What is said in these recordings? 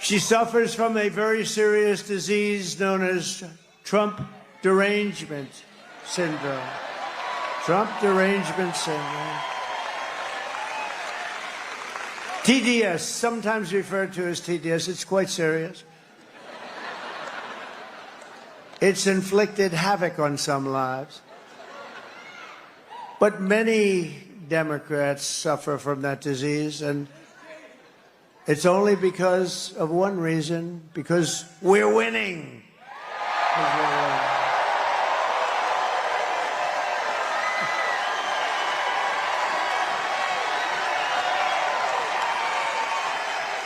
She suffers from a very serious disease known as Trump derangement syndrome. Trump derangement syndrome. TDS, sometimes referred to as TDS. It's quite serious. It's inflicted havoc on some lives. But many Democrats suffer from that disease, and it's only because of one reason, because we're winning.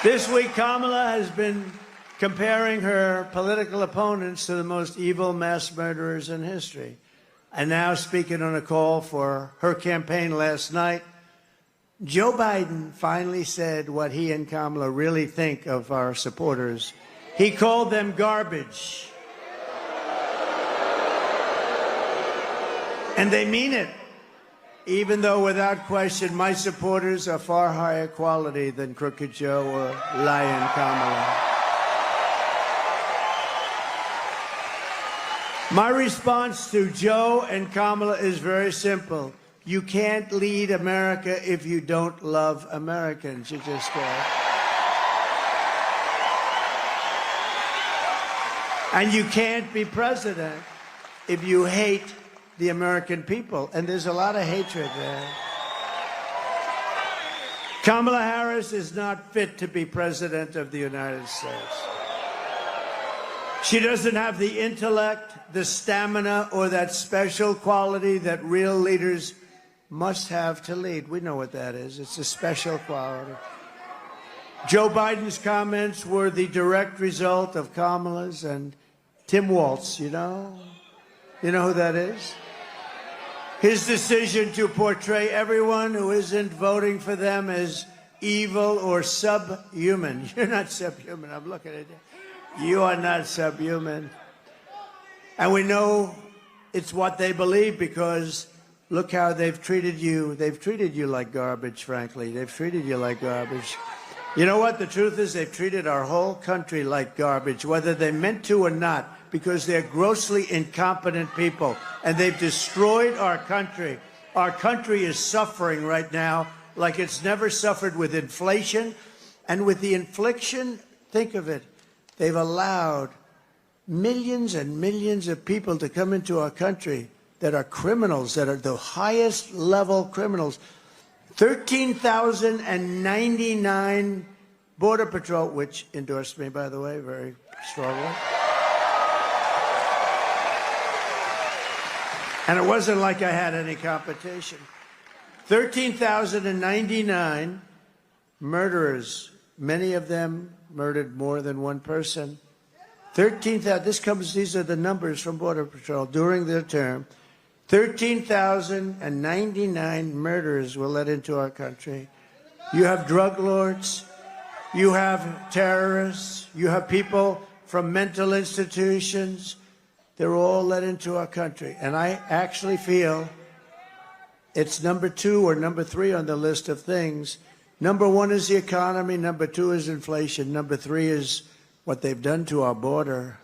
This week, Kamala has been comparing her political opponents to the most evil mass murderers in history. And now, speaking on a call for her campaign last night, Joe Biden finally said what he and Kamala really think of our supporters. He called them garbage. And they mean it, even though without question my supporters are far higher quality than Crooked Joe or Lying Kamala. My response to Joe and Kamala is very simple. You can't lead America if you don't love Americans. You just can't. And you can't be president if you hate the American people. And there's a lot of hatred there. Kamala Harris is not fit to be president of the United States. She doesn't have the intellect, the stamina, or that special quality that real leaders must have to lead. We know what that is. It's a special quality. Joe Biden's comments were the direct result of Kamala's and Tim Walz, you know? You know who that is? His decision to portray everyone who isn't voting for them as evil or subhuman. You're not subhuman. I'm looking at you. You are not subhuman. And we know it's what they believe because look how they've treated you. They've treated you like garbage, frankly. They've treated you like garbage. You know what? The truth is they've treated our whole country like garbage, whether they meant to or not, because they're grossly incompetent people. And they've destroyed our country. Our country is suffering right now like it's never suffered with inflation. And with the infliction, think of it, they've allowed millions and millions of people to come into our country that are criminals, that are the highest level criminals. 13,099 Border Patrol, which endorsed me, by the way, very strongly. And it wasn't like I had any competition. 13,099 murderers, many of them murdered more than one person. 13,000, these are the numbers from Border Patrol during their term. 13,099 murders were let into our country. You have drug lords, you have terrorists, you have people from mental institutions. They're all let into our country. And I actually feel it's number 2 or number 3 on the list of things. Number 1 is the economy. Number 2 is inflation. Number 3 is what they've done to our border.